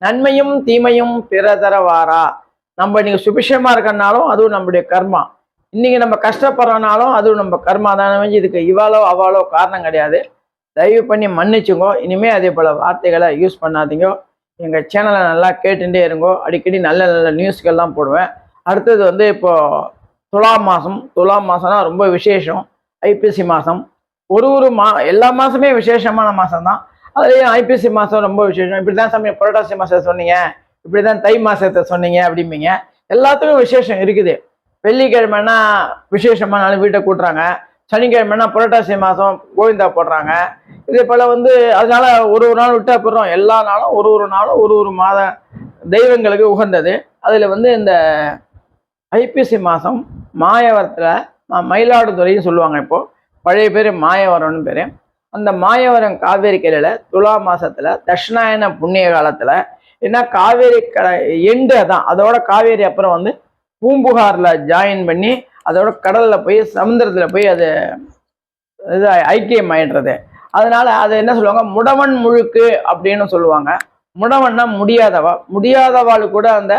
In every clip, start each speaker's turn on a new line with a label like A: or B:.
A: நன்மையும் தீமையும் பிறதரவாரா. நம்ம இன்னைக்கு சுபிஷமா இருக்கனாலும் அதுவும் நம்முடைய கர்மா. இன்னைக்கு நம்ம கஷ்டப்படுறனாலும் அதுவும் நம்ம கர்மா தானே. இதுக்கு இவாளோ அவாளோ காரணம் கிடையாது. தயவு பண்ணி மன்னிச்சுங்கோ. இனிமே அதே போல வார்த்தைகளை யூஸ் பண்ணாதீங்க. எங்க சேனலை நல்லா கேட்டுட்டே இருங்கோ. அடிக்கடி நல்ல நல்ல நியூஸ்கள்லாம் போடுவேன். அடுத்தது இப்போ துலாம் மாசம்னா ரொம்ப விசேஷம். ஐப்பசி மாசம். ஒரு எல்லா மாசமே விசேஷமான மாசம் தான். அதுலேயும் ஐப்பசி மாசம் ரொம்ப விசேஷம். இப்படிதான் சாமி புரட்டாசி மாசத்தை சொன்னீங்க, இப்படிதான் தை மாசத்தை சொன்னீங்க அப்படிம்பீங்க. எல்லாத்துக்கும் விசேஷம் இருக்குது. வெள்ளிக்கிழமைன்னா விசேஷமான நாள் வீட்டை கூட்டுறாங்க. சனிக்கிழமைன்னா புரட்டாசி மாசம் கோவிந்தா போடுறாங்க. இதே போல அதனால ஒரு நாள் விட்டு அப்புறம் எல்லா நாளும் ஒரு நாளும் ஒரு மாத தெய்வங்களுக்கு உகந்தது. அதுல இந்த ஐப்பசி மாசம் மாயவரத்துல மயிலாடுதுறைன்னு சொல்லுவாங்க. இப்போ பழைய பேர் மாயவரம்னு பேரு. அந்த மாயவரம் காவேரி கரையில துலா மாசத்துல தட்சிணாயன புண்ணிய காலத்துல ஏன்னா காவேரி எண்டு தான். அதோட காவேரி அப்புறம் பூம்புகார்ல ஜாயின் பண்ணி அதோட கடல்ல போய் சமுத்திரத்துல போய் அது ஐக்கியம் ஆயிடுறது. அதனால அதை என்ன சொல்லுவாங்க, முடவன் முழுக்கு அப்படின்னு சொல்லுவாங்க. முடவன்னா முடியாதவாள் கூட அந்த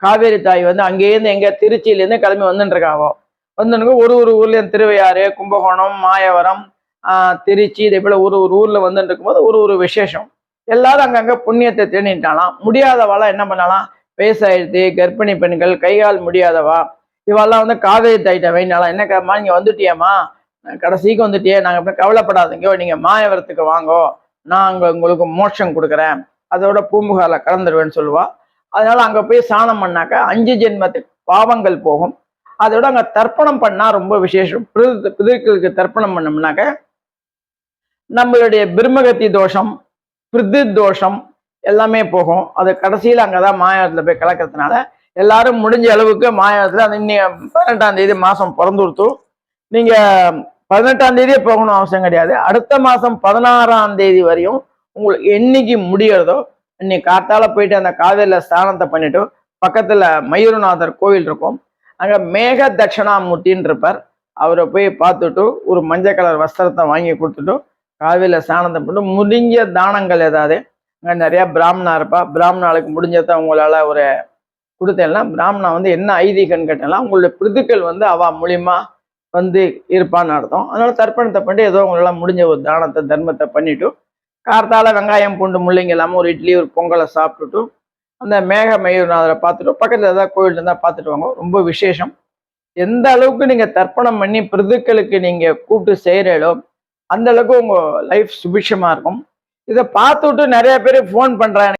A: காவேரி தாய் அங்கேருந்து எங்க திருச்சியிலேருந்து கிளம்பி வந்துருக்காவோ. ஒரு ஊர்லயும் திருவையாறு, கும்பகோணம், மாயவரம், திருச்சி இதே போல ஒரு ஊர்ல இருக்கும்போது ஒரு விசேஷம். எல்லாரும் அங்கங்க புண்ணியத்தை தேடிட்டாலாம். முடியாதவாளா என்ன பண்ணலாம், வயசாயிடுது, கர்ப்பிணி பெண்கள், கைகால் முடியாதவா இவெல்லாம் காவேரி தாயிட்ட வேணாலாம். என்னக்கம்மா நீங்க வந்துட்டியம்மா, கடைசிக்கு வந்துட்டியே, நாங்க கவலைப்படாதீங்க, நீங்க மாயவரத்துக்கு வாங்கோ, நான் உங்களுக்கு மோட்சம் கொடுக்குறேன், அதோட பூம்புகார்ல கலந்துருவேன்னு சொல்லுவா. அதனால அங்க போய் ஸ்நானம் பண்ணாக்க 5 ஜென்மத்துக்கு பாவங்கள் போகும். அதோட அங்க தர்ப்பணம் பண்ணா ரொம்ப விசேஷம். பிதர்களுக்கு தர்ப்பணம் பண்ணோம்னாக்க நம்மளுடைய பிரம்மகத்தி தோஷம், பிரித்து தோஷம் எல்லாமே போகும். அது கடைசியில் அங்கதான் மாயவரத்துல போய் கலக்கிறதுனால எல்லாரும் முடிஞ்ச அளவுக்கு மாயவரத்துல 18ஆம் தேதி மாசம் பிறந்துடுத்து. நீங்க 18ஆம் தேதியே போகணும் அவசியம் கிடையாது. அடுத்த மாசம் 16ஆம் தேதி வரையும் உங்களுக்கு என்னைக்கு முடியறதோ இன்னைக்கு காத்தால போயிட்டு அந்த காவேரியில ஸ்நானத்தை பண்ணிட்டு பக்கத்துல மயூரநாதர் கோவில் இருக்கும். அங்க மேக தட்சிணாமூர்த்தின்னு இருப்பார். அவரை போய் பார்த்துட்டு ஒரு மஞ்சள் கலர் வஸ்திரத்தை வாங்கி கொடுத்துட்டு காவேரியில ஸ்நானத்தை பண்ணிட்டு முடிஞ்ச தானங்கள் ஏதாவது அங்க நிறைய பிராமணா இருப்பா. பிராமணாளுக்கு முடிஞ்சதை உங்களால ஒரு கொடுத்தேன்னா பிராமணா என்ன ஐதீகன்னு கேட்டேன்னா உங்களுடைய பிரிதுக்கள் அவ மூலியமா இருப்பான்னு அர்த்தம். அதனால தர்ப்பணத்தை பண்ணிட்டு ஏதோ உங்களால முடிஞ்ச ஒரு தானத்தை தர்மத்தை பண்ணிட்டு கார்த்தால வெங்காயம் பூண்டு முள்ளைங்க இல்லாமல் ஒரு இட்லி ஒரு பொங்கலை சாப்பிட்டுட்டு அந்த மேக மயூரநாதரை பார்த்துட்டு பக்கத்தில் ஏதாவது கோயில் இருந்தால் பார்த்துட்டு வாங்க. ரொம்ப விசேஷம். எந்த அளவுக்கு நீங்கள் தர்ப்பணம் பண்ணி பிரிதுக்களுக்கு நீங்கள் கூப்பிட்டு செய்கிறீங்களோ அந்த அளவுக்கு உங்கள் லைஃப் சுபிட்சமாக இருக்கும். இதை பார்த்துட்டு நிறைய பேர் ஃபோன் பண்ணுறாங்க.